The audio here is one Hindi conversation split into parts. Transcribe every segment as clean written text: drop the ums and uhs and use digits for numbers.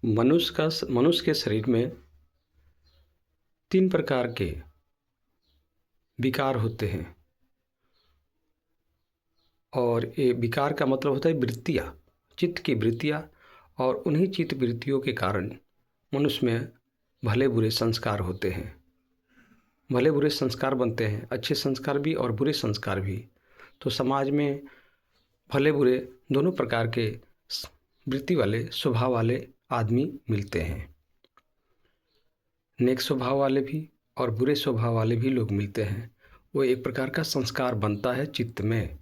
मनुष्य के शरीर में 3 प्रकार के विकार होते हैं और ये विकार का मतलब होता है वृत्तियाँ, चित्त की वृत्तियाँ। और उन्हीं चित्त वृत्तियों के कारण मनुष्य में भले बुरे संस्कार होते हैं, भले बुरे संस्कार बनते हैं, अच्छे संस्कार भी और बुरे संस्कार भी। तो समाज में भले बुरे दोनों प्रकार के वृत्ति वाले, स्वभाव वाले आदमी मिलते हैं। नेक स्वभाव वाले भी और बुरे स्वभाव वाले भी लोग मिलते हैं। वो एक प्रकार का संस्कार बनता है चित्त में।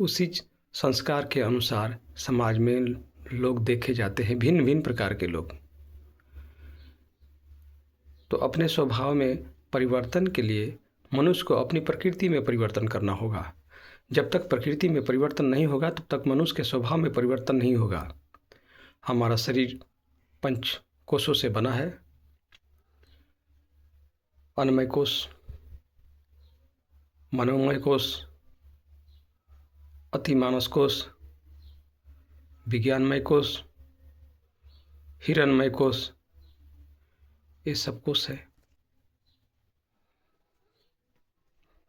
उसी संस्कार के अनुसार समाज में लोग देखे जाते हैं, भिन्न भिन्न प्रकार के लोग। तो अपने स्वभाव में परिवर्तन के लिए मनुष्य को अपनी प्रकृति में परिवर्तन करना होगा। जब तक प्रकृति में परिवर्तन नहीं होगा तब तक मनुष्य के स्वभाव में परिवर्तन नहीं होगा। हमारा शरीर 5 कोषों से बना है। अन्नमय कोष, मनोमय कोष, अतिमानस कोष, विज्ञानमय कोष, हिरणमय कोष, ये सब कोष है।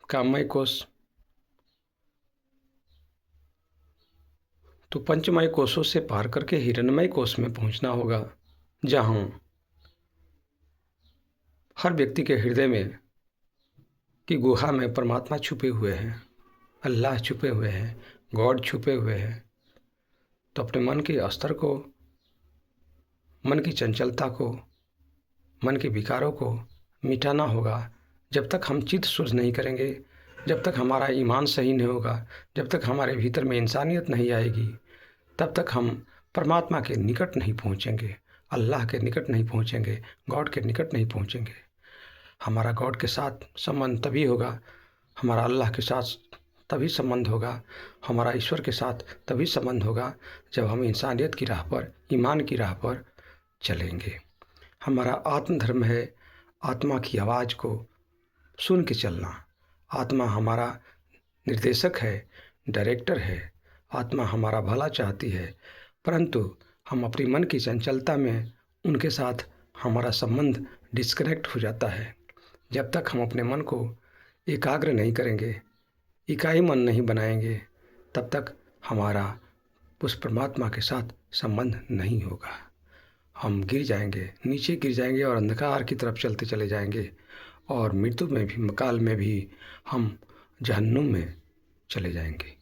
काममय कोष। तो पंचमय कोषों से पार करके हिरणमय कोष में पहुंचना होगा, जहां हर व्यक्ति के हृदय में की गुहा में परमात्मा छुपे हुए हैं, अल्लाह छुपे हुए हैं, गॉड छुपे हुए हैं। तो अपने मन के स्तर को, मन की चंचलता को, मन के विकारों को मिटाना होगा। जब तक हम चित्त शुद्ध नहीं करेंगे, जब तक हमारा ईमान सही नहीं होगा, जब तक हमारे भीतर में इंसानियत नहीं आएगी, तब तक हम परमात्मा के निकट नहीं पहुँचेंगे, अल्लाह के निकट नहीं पहुँचेंगे, गॉड के निकट नहीं पहुँचेंगे। हमारा गॉड के साथ संबंध तभी होगा, हमारा अल्लाह के साथ तभी संबंध होगा, हमारा ईश्वर के साथ तभी संबंध होगा जब हम इंसानियत की राह पर, ईमान की राह पर चलेंगे। हमारा आत्मधर्म है आत्मा की आवाज़ को सुन के चलना। आत्मा हमारा निर्देशक है, डायरेक्टर है। आत्मा हमारा भला चाहती है, परंतु हम अपनी मन की चंचलता में उनके साथ हमारा संबंध डिस्कनेक्ट हो जाता है। जब तक हम अपने मन को एकाग्र नहीं करेंगे, इकाई मन नहीं बनाएंगे, तब तक हमारा उस परमात्मा के साथ संबंध नहीं होगा। हम गिर जाएंगे, नीचे गिर जाएंगे और अंधकार की तरफ चलते चले जाएंगे और मृत्यु में भी, काल में भी हम जहन्नुम में चले जाएंगे।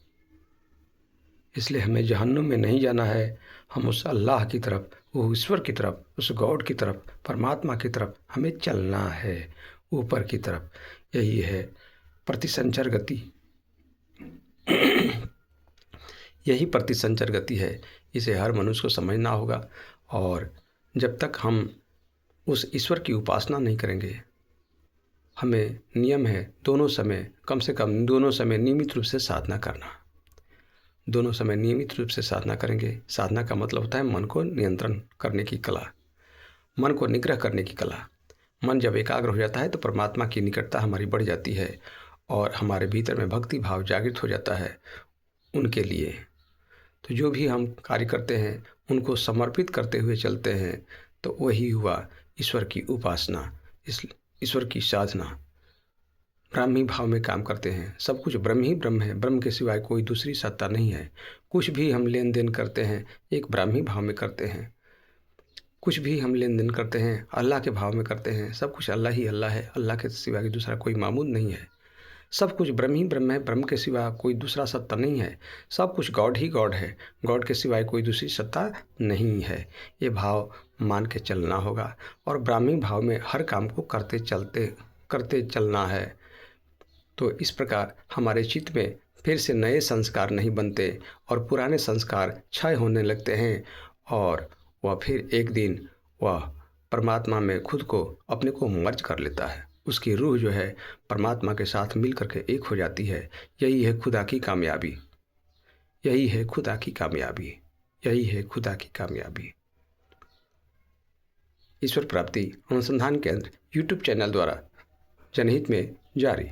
इसलिए हमें जहन्नुम में नहीं जाना है, हम उस अल्लाह की तरफ, वो ईश्वर की तरफ, उस गॉड की तरफ, परमात्मा की तरफ हमें चलना है, ऊपर की तरफ। यही है प्रतिसंचर गति। यही प्रतिसंचर गति है, इसे हर मनुष्य को समझना होगा। और जब तक हम उस ईश्वर की उपासना नहीं करेंगे, हमें नियम है दोनों समय, कम से कम दोनों समय नियमित रूप से साधना करना। दोनों समय नियमित रूप से साधना करेंगे। साधना का मतलब होता है मन को नियंत्रण करने की कला, मन को निग्रह करने की कला। मन जब एकाग्र हो जाता है तो परमात्मा की निकटता हमारी बढ़ जाती है और हमारे भीतर में भक्ति भाव जागृत हो जाता है उनके लिए। तो जो भी हम कार्य करते हैं उनको समर्पित करते हुए चलते हैं, तो वही हुआ ईश्वर की उपासना, ईश्वर की साधना। ब्राह्मी भाव में काम करते हैं। सब कुछ ब्रह्म ही ब्रह्म है, ब्रह्म के सिवाय कोई दूसरी सत्ता नहीं है। कुछ भी हम लेन देन करते हैं एक ब्राह्मी भाव में करते हैं। कुछ भी हम लेन देन करते हैं अल्लाह के भाव में करते हैं। सब कुछ अल्लाह ही अल्लाह है, अल्लाह के सिवा की दूसरा कोई माबूद नहीं है। सब कुछ ब्रह्म ही ब्रह्म है, ब्रह्म के सिवा कोई दूसरा सत्ता नहीं है। सब कुछ गॉड ही गॉड है, गॉड के सिवाय कोई दूसरी सत्ता नहीं है। ये भाव मान के चलना होगा और ब्राह्मी भाव में हर काम को करते चलना है। तो इस प्रकार हमारे चित्त में फिर से नए संस्कार नहीं बनते और पुराने संस्कार क्षय होने लगते हैं और वह फिर एक दिन वह परमात्मा में खुद को, अपने को मर्ज कर लेता है। उसकी रूह जो है परमात्मा के साथ मिल करके एक हो जाती है। यही है खुदा की कामयाबी, यही है खुदा की कामयाबी, यही है खुदा की कामयाबी। ईश्वर प्राप्ति अनुसंधान केंद्र यूट्यूब चैनल द्वारा जनहित में जारी।